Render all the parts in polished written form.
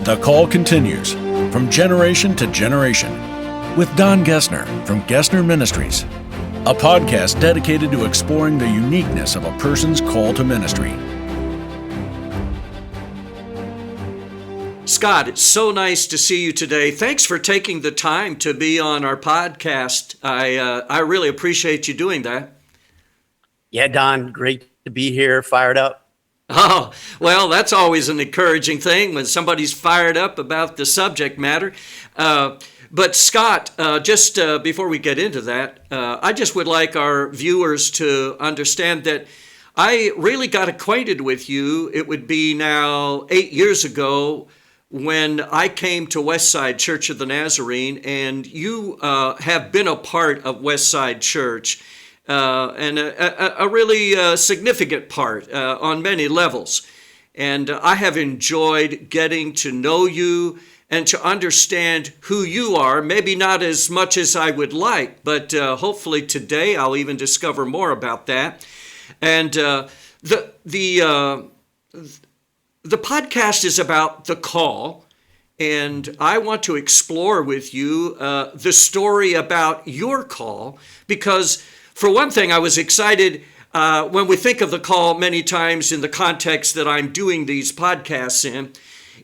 The Call continues from generation to generation with Don Gessner from Gessner Ministries, a podcast dedicated to exploring the uniqueness of a person's call to ministry. Scott, it's so nice to see you today. Thanks for taking the time to be on our podcast. I really appreciate you doing that. Yeah, Don, great to be here, fired up. Oh, well, that's always an encouraging thing when somebody's fired up about the subject matter. But Scott, just before we get into that, I just would like our viewers to understand that I really got acquainted with you. It would be now 8 years ago when I came to Westside Church of the Nazarene, and you have been a part of Westside Church. And a really significant part on many levels. And I have enjoyed getting to know you and to understand who you are, maybe not as much as I would like, but hopefully today I'll even discover more about that. And the podcast is about the call, and I want to explore with you the story about your call, because for one thing, I was excited when we think of the call many times in the context that I'm doing these podcasts in.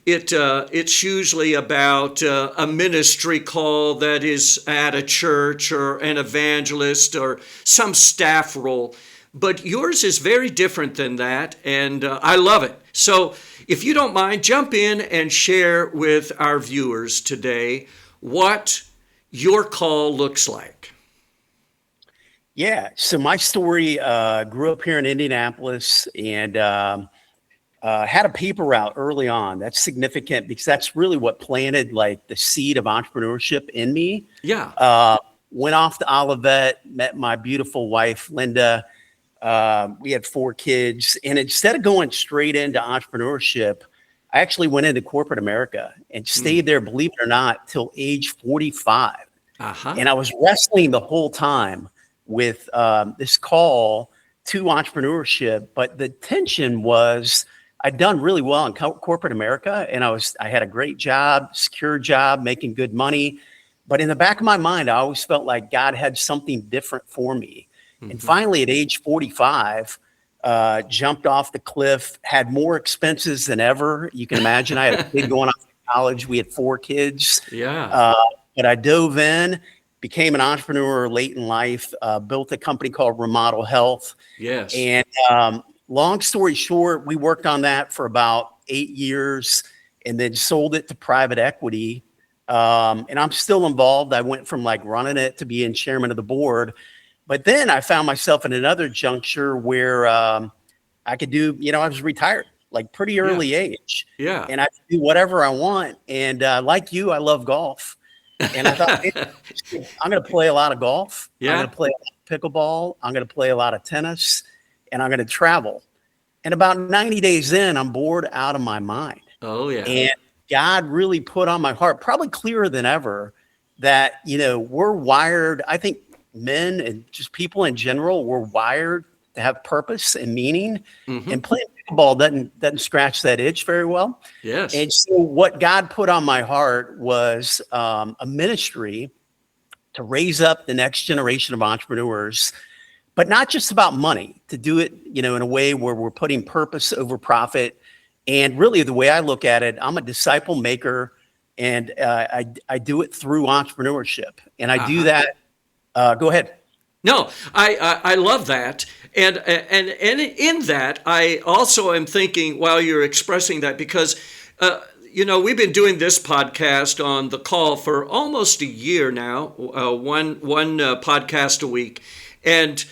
It's usually about a ministry call that is at a church or an evangelist or some staff role. But yours is very different than that, and I love it. So if you don't mind, jump in and share with our viewers today what your call looks like. Yeah, so my story, grew up here in Indianapolis and had a paper route early on. That's significant because that's really what planted like the seed of entrepreneurship in me. Yeah. Went off to Olivet, met my beautiful wife, Linda. We had 4 kids. And instead of going straight into entrepreneurship, I actually went into corporate America and stayed there, believe it or not, till age 45. Uh-huh. And I was wrestling the whole time with this call to entrepreneurship, but the tension was I'd done really well in corporate America, and I had a great job, secure job, making good money. But in the back of my mind, I always felt like God had something different for me. Mm-hmm. And finally, at age 45, jumped off the cliff, had more expenses than ever. You can imagine. I had a kid going off to college. We had 4 kids. Yeah. But I dove in. Became an entrepreneur late in life, built a company called Remodel Health. Yes. And long story short, we worked on that for about 8 years and then sold it to private equity. And I'm still involved. I went from like running it to being chairman of the board. But then I found myself in another juncture where I could do, I was retired, like pretty early age. Yeah. And I could do whatever I want. And like you, I love golf. And I thought, I'm going to play a lot of golf. Yeah. I'm going to play a lot of pickleball. I'm going to play a lot of tennis, and I'm going to travel. And about 90 days in, I'm bored out of my mind. Oh, yeah. And God really put on my heart, probably clearer than ever, that, we're wired. I think men and just people in general, we're wired to have purpose and meaning. Mm-hmm. And playing pickleball doesn't scratch that itch very well. Yes. And so what God put on my heart was a ministry to raise up the next generation of entrepreneurs, but not just about money, to do it, in a way where we're putting purpose over profit. And really the way I look at it, I'm a disciple maker, and I do it through entrepreneurship. And I do that. Go ahead. No, I love that. And in that, I also am thinking while you're expressing that, because, we've been doing this podcast on the call for almost a year now, one podcast a week. And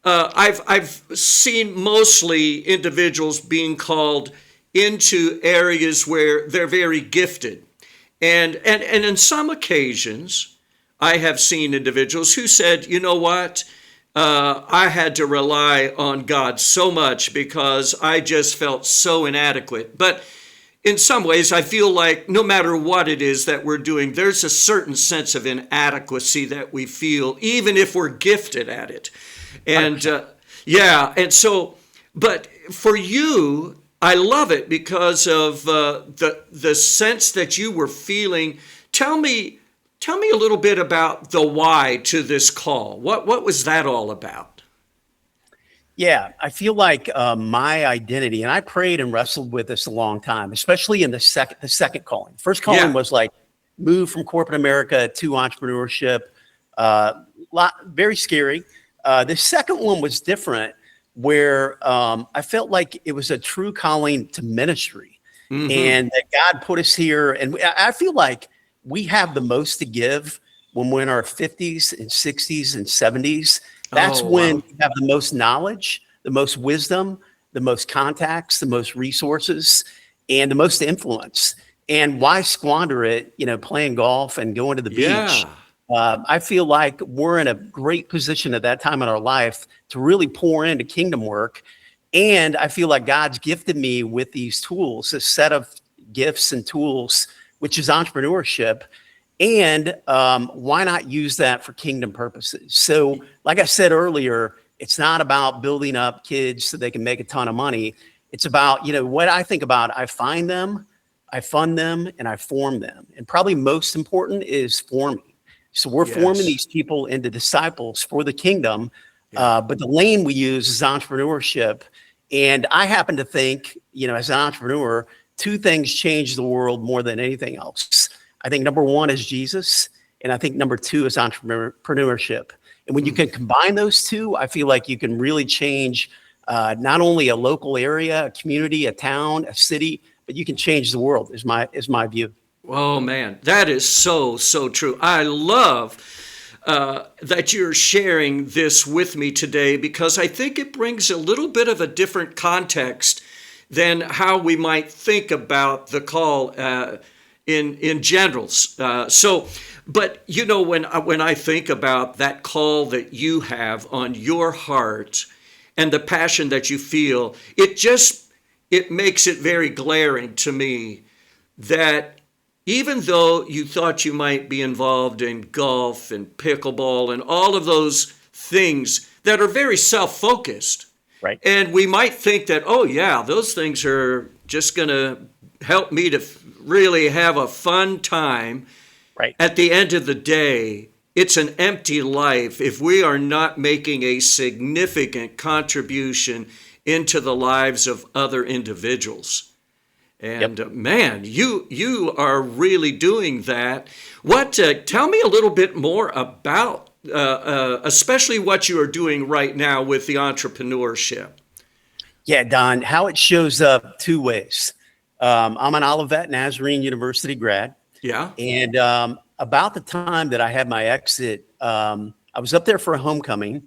I've seen mostly individuals being called into areas where they're very gifted. And in some occasions, I have seen individuals who said, you know what? I had to rely on God so much because I just felt so inadequate. But in some ways, I feel like no matter what it is that we're doing, there's a certain sense of inadequacy that we feel, even if we're gifted at it. And and so, but for you, I love it because of the sense that you were feeling. Tell me a little bit about the why to this call. What was that all about? Yeah, I feel like my identity, and I prayed and wrestled with this a long time, especially in the second calling. First calling Yeah. was like move from corporate America to entrepreneurship. Very scary. The second one was different, where I felt like it was a true calling to ministry, and that God put us here. And I feel like we have the most to give when we're in our 50s and 60s and 70s. That's Oh, when wow. you have the most knowledge, the most wisdom, the most contacts, the most resources, and the most influence. And why squander it, playing golf and going to the beach? Yeah. I feel like we're in a great position at that time in our life to really pour into kingdom work. And I feel like God's gifted me with these tools, a set of gifts and tools, which is entrepreneurship. And why not use that for kingdom purposes? So, like I said earlier, it's not about building up kids so they can make a ton of money. It's about, what I think about, I find them, I fund them, and I form them. And probably most important is forming. So we're forming Yes. these people into disciples for the kingdom. Yeah. But the lane we use is entrepreneurship. And I happen to think, as an entrepreneur, two things change the world more than anything else. I think number one is Jesus, and I think number two is entrepreneurship. And when you can combine those two, I feel like you can really change not only a local area, a community, a town, a city, but you can change the world. Is my view. Oh man, that is so true. I love that you're sharing this with me today because I think it brings a little bit of a different context than how we might think about the call in generals. But when I think about that call that you have on your heart and the passion that you feel, it makes it very glaring to me that even though you thought you might be involved in golf and pickleball and all of those things that are very self-focused, Right. and we might think that, oh yeah, those things are just going to help me to really have a fun time. Right. At the end of the day, it's an empty life if we are not making a significant contribution into the lives of other individuals. And man, you are really doing that. Tell me a little bit more about, especially what you are doing right now with the entrepreneurship. Yeah, Don, how it shows up two ways. I'm an Olivet Nazarene University grad. Yeah. And about the time that I had my exit, I was up there for a homecoming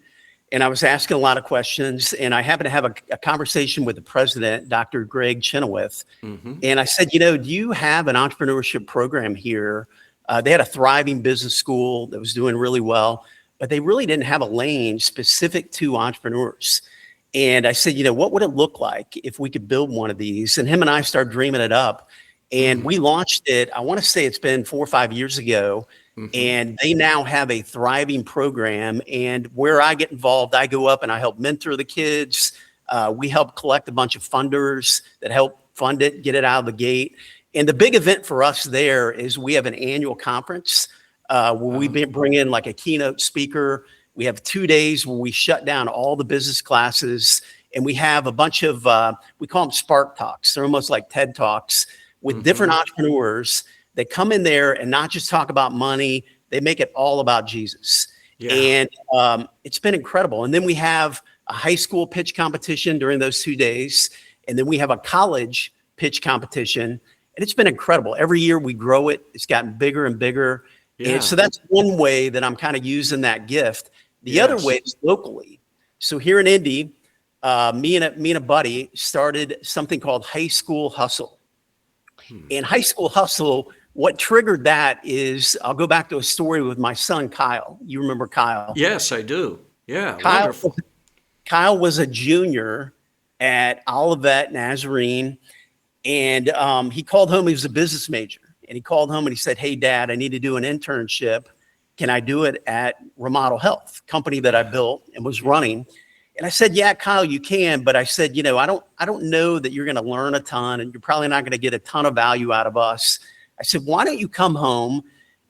and I was asking a lot of questions. And I happened to have a conversation with the president, Dr. Greg Chenoweth. And I said, do you have an entrepreneurship program here? They had a thriving business school that was doing really well, but they really didn't have a lane specific to entrepreneurs. And I said, what would it look like if we could build one of these? And him and I started dreaming it up. And we launched it, I want to say it's been 4 or 5 years ago. And they now have a thriving program. And where I get involved, I go up and I help mentor the kids. We help collect a bunch of funders that help fund it, get it out of the gate. And the big event for us there is we have an annual conference where we bring in like a keynote speaker. We have 2 days where we shut down all the business classes. And we have a bunch of, we call them Spark Talks. They're almost like TED Talks with different entrepreneurs that come in there and not just talk about money. They make it all about Jesus. Yeah. And it's been incredible. And then we have a high school pitch competition during those 2 days. And then we have a college pitch competition. And it's been incredible. Every year we grow it. It's gotten bigger and bigger. Yeah. And so that's one way that I'm kind of using that gift. The other way is locally. So here in Indy, me and a buddy started something called High School Hustle. And High School Hustle, what triggered that is, I'll go back to a story with my son, Kyle. You remember Kyle? Yes, I do. Yeah, wonderful. Kyle was a junior at Olivet Nazarene, and he called home. He was a business major, and he called home and he said, "Hey, Dad, I need to do an internship. Can I do it at Remodel Health, company that I built and was running?" And I said, yeah, Kyle, you can. But I said, I don't know that you're going to learn a ton, and you're probably not going to get a ton of value out of us. I said, why don't you come home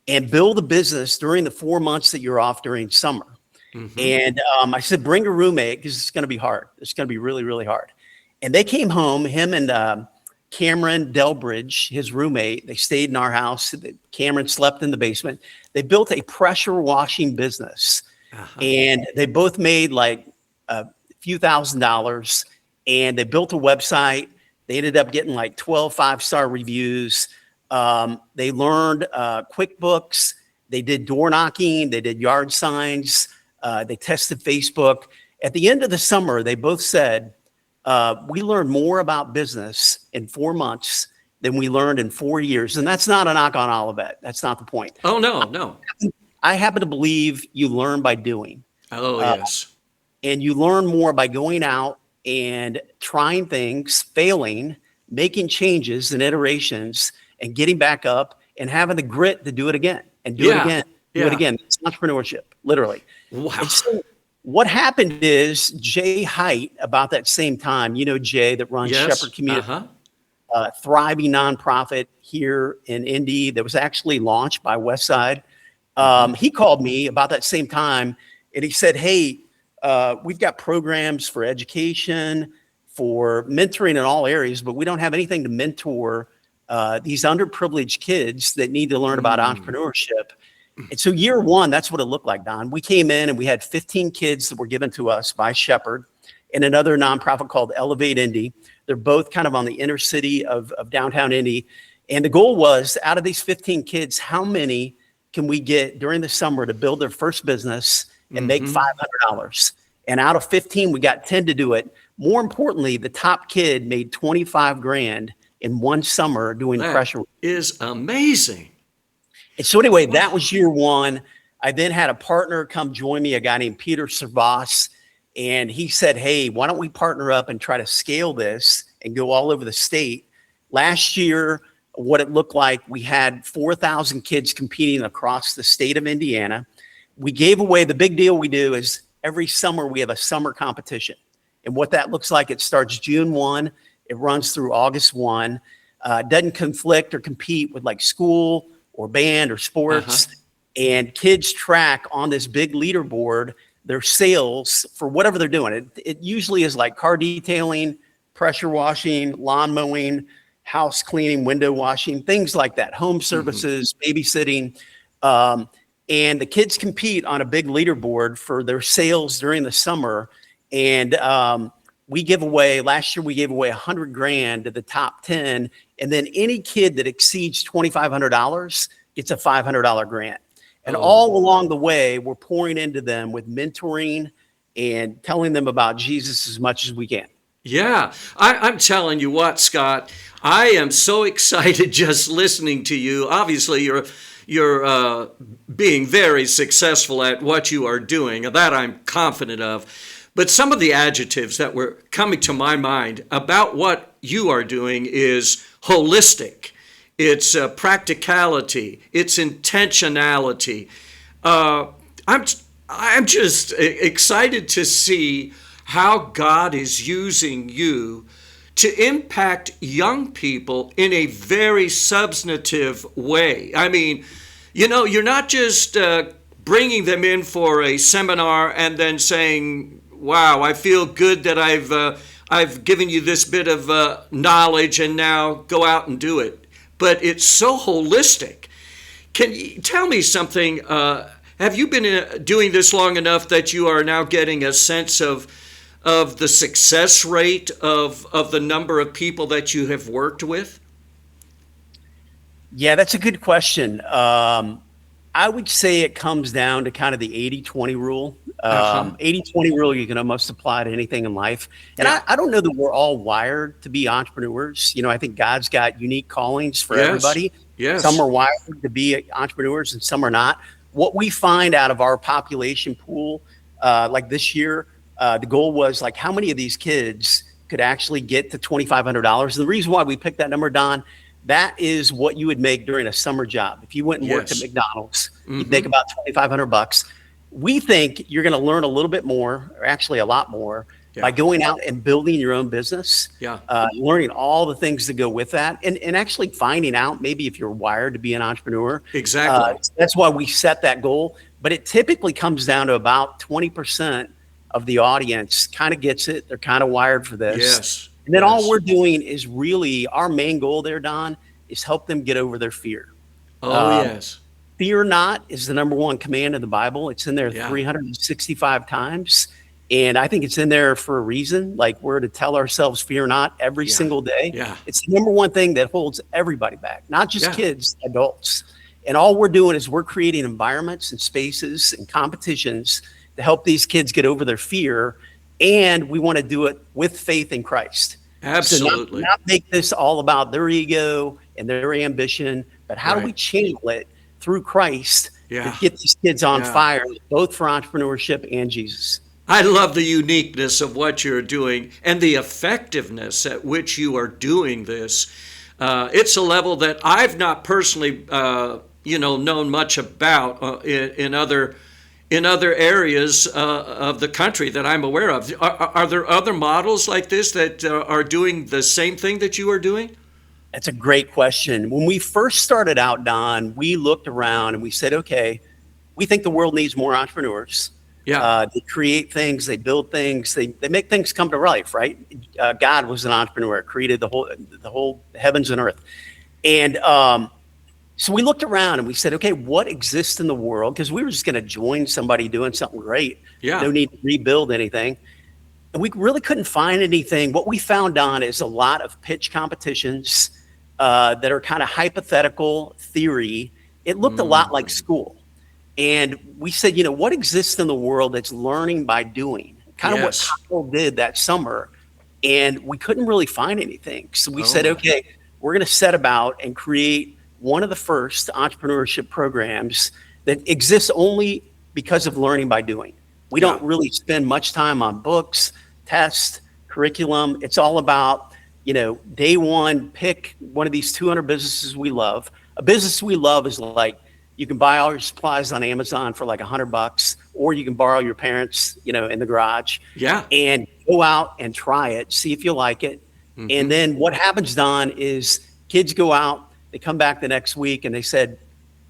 and build a business during the 4 months that you're off during summer? Mm-hmm. And I said, bring a roommate, because it's going to be hard. It's going to be really, really hard. And they came home, him and Cameron Delbridge, his roommate. They stayed in our house. Cameron slept in the basement. They built a pressure washing business. And they both made like a few $1,000s, and they built a website. They ended up getting like 12 5-star reviews. They learned QuickBooks. They did door knocking. They did yard signs. They tested Facebook. At the end of the summer, they both said, we learned more about business in 4 months than we learned in 4 years. And that's not a knock on Olivet. That's not the point. Oh, no. I happen to believe you learn by doing. Oh, yes. And you learn more by going out and trying things, failing, making changes and iterations, and getting back up and having the grit to do it again and do it again. Do it again. It's entrepreneurship, literally. Wow. And so what happened is Jay Height, about that same time, Jay that runs Shepherd Community, thriving nonprofit here in Indy that was actually launched by Westside. He called me about that same time, and he said, hey, we've got programs for education, for mentoring in all areas, but we don't have anything to mentor these underprivileged kids that need to learn about entrepreneurship. And so year one, that's what it looked like, Don. We came in and we had 15 kids that were given to us by Shepherd and another nonprofit called Elevate Indy. They're both kind of on the inner city of downtown Indy. And the goal was, out of these 15 kids, how many can we get during the summer to build their first business and make $500? And out of 15, we got 10 to do it. More importantly, the top kid made 25 grand in one summer doing pressure. That is amazing. And so anyway, that was year one. I then had a partner come join me, a guy named Peter Servas. And he said, hey, why don't we partner up and try to scale this and go all over the state? Last year, what it looked like, we had 4,000 kids competing across the state of Indiana. We gave away, the big deal we do is every summer we have a summer competition. And what that looks like, it starts June 1. It runs through August 1. Doesn't conflict or compete with like school or band or sports. And kids track on this big leaderboard their sales for whatever they're doing. It usually is like car detailing, pressure washing, lawn mowing, house cleaning, window washing, things like that, home services, babysitting. And the kids compete on a big leaderboard for their sales during the summer. And we give away, last year we gave away 100 grand to the top 10. And then any kid that exceeds $2,500 gets a $500 grant. And all along the way, we're pouring into them with mentoring and telling them about Jesus as much as we can. Yeah, I'm telling you what, Scott, I am so excited just listening to you. Obviously, you're being very successful at what you are doing. That I'm confident of. But some of the adjectives that were coming to my mind about what you are doing is holistic. It's practicality. It's intentionality. I'm just excited to see how God is using you to impact young people in a very substantive way. I mean, you're not just bringing them in for a seminar and then saying, wow, I feel good that I've given you this bit of knowledge and now go out and do it. But it's so holistic. Can you tell me something? Have you been doing this long enough that you are now getting a sense of the success rate of the number of people that you have worked with? Yeah, that's a good question. I would say it comes down to kind of the 80-20 rule. 80-20 rule, you can almost apply to anything in life. And I don't know that we're all wired to be entrepreneurs. I think God's got unique callings for everybody. Yes. Some are wired to be entrepreneurs and some are not. What we find out of our population pool, like this year, the goal was like, how many of these kids could actually get to $2,500? And the reason why we picked that number, Don, that is what you would make during a summer job. If you went and worked at McDonald's, you'd make about $2,500. We think you're going to learn a little bit more, or actually a lot more, by going out and building your own business, learning all the things that go with that, and actually finding out maybe if you're wired to be an entrepreneur. Exactly. That's why we set that goal. But it typically comes down to about 20% of the audience kind of gets it. They're kind of wired for this. Yes. And then all we're doing is really, our main goal there, Don, is help them get over their fear. Yes. Fear not is the number one command in the Bible. It's in there 365 times. And I think it's in there for a reason. Like, we're to tell ourselves, fear not, every single day. Yeah. It's the number one thing that holds everybody back, not just kids, adults. And all we're doing is we're creating environments and spaces and competitions to help these kids get over their fear. And we want to do it with faith in Christ. Absolutely. So not make this all about their ego and their ambition, but how do we channel it through Christ to get these kids on fire, both for entrepreneurship and Jesus. I love the uniqueness of what you're doing and the effectiveness at which you are doing this. It's a level that I've not personally, known much about in other areas of the country that I'm aware of. Are there other models like this that are doing the same thing that you are doing? That's a great question. When we first started out, Don, we looked around and we said, okay, we think the world needs more entrepreneurs. They create things, they build things, they make things come to life, right? God was an entrepreneur, created the whole heavens and earth. And so we looked around and we said, okay, what exists in the world? Because we were just going to join somebody doing something great. No need to rebuild anything. And we really couldn't find anything. What we found, Don, is a lot of pitch competitions that are kind of hypothetical theory. It looked a lot like school. And we said, what exists in the world that's learning by doing? Kind of what Kyle did that summer. And we couldn't really find anything. So we said, okay, we're going to set about and create one of the first entrepreneurship programs that exists only because of learning by doing. We don't really spend much time on books, tests, curriculum. It's all about, day one, pick one of these 200 businesses we love. A business we love is like, you can buy all your supplies on Amazon for like $100, or you can borrow your parents, in the garage. And go out and try it, see if you like it. And then what happens, Don, is kids go out, they come back the next week and they said,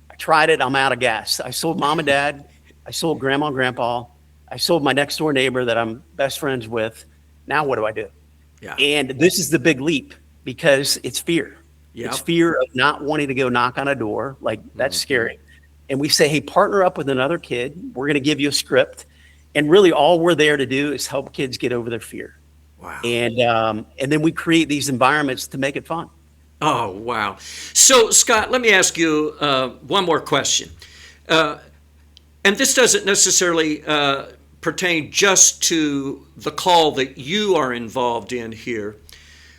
I tried it, I'm out of gas. I sold mom and dad, I sold grandma and grandpa, I sold my next door neighbor that I'm best friends with. Now what do I do? And this is the big leap, because it's fear. It's fear of not wanting to go knock on a door. Like, that's scary. And we say, hey, partner up with another kid. We're going to give you a script. And really all we're there to do is help kids get over their fear. Wow. And then we create these environments to make it fun. Oh, wow. So, Scott, let me ask you one more question. And this doesn't necessarily pertain just to the call that you are involved in here,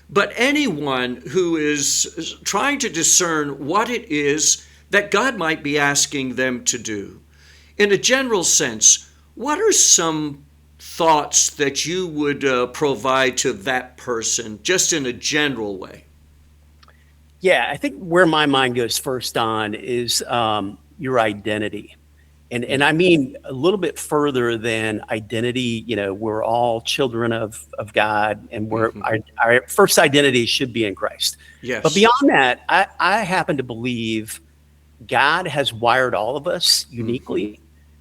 but anyone who is trying to discern what it is that God might be asking them to do. In a general sense, what are some thoughts that you would provide to that person, just in a general way? Yeah, I think where my mind goes first on is your identity. And I mean a little bit further than identity. We're all children of God, and our first identity should be in Christ. Yes. But beyond that, I happen to believe God has wired all of us uniquely,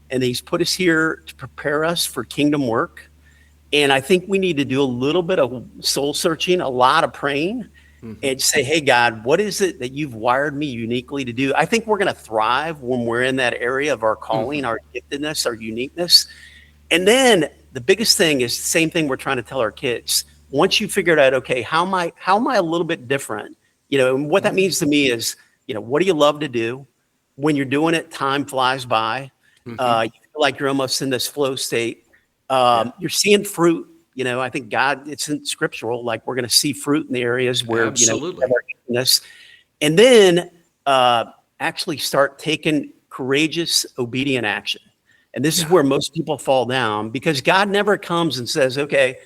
and he's put us here to prepare us for kingdom work. And I think we need to do a little bit of soul searching, a lot of praying, and say, hey, God, what is it that you've wired me uniquely to do? I think we're going to thrive when we're in that area of our calling, our giftedness, our uniqueness. And then the biggest thing is the same thing we're trying to tell our kids. Once you figured out, okay, how am I a little bit different? And what that means to me is, what do you love to do? When you're doing it, time flies by. You feel like you're almost in this flow state. You're seeing fruit. I think God, it's in scriptural, like we're going to see fruit in the areas where, Absolutely. We have our giftedness. And then actually start taking courageous, obedient action. And this is where most people fall down, because God never comes and says, okay,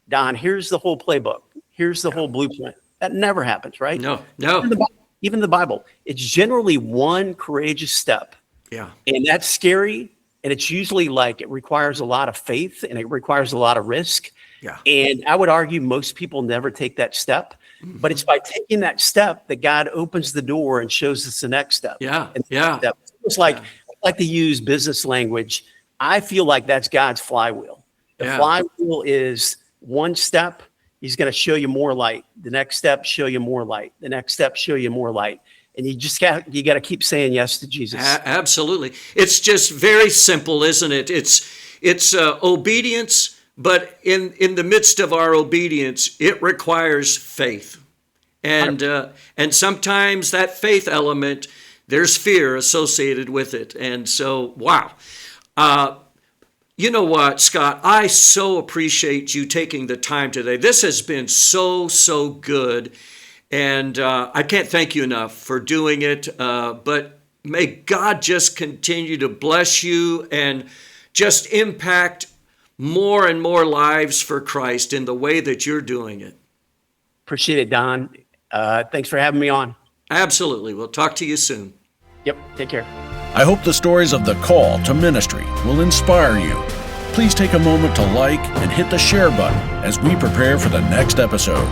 Don, here's the whole playbook. Here's the whole blueprint. That never happens, right? No. Even the Bible, it's generally one courageous step. Yeah. And that's scary, And it's usually like it requires a lot of faith and it requires a lot of risk. Yeah. And I would argue most people never take that step, but it's by taking that step that God opens the door and shows us the next step. Yeah. And Yeah. it's like, I like to use business language. I feel like that's God's flywheel. The flywheel is one step. He's going to show you more light. The next step, show you more light. The next step, show you more light. And you got to keep saying yes to Jesus. Absolutely. It's just very simple, isn't it? It's obedience, but in the midst of our obedience, it requires faith. And sometimes that faith element, there's fear associated with it. And so, wow. You know what, Scott? I so appreciate you taking the time today. This has been so good. And I can't thank you enough for doing it. But may God just continue to bless you and just impact more and more lives for Christ in the way that you're doing it. Appreciate it, Don. Thanks for having me on. Absolutely. We'll talk to you soon. Yep. Take care. I hope the stories of the call to ministry will inspire you. Please take a moment to like and hit the share button as we prepare for the next episode.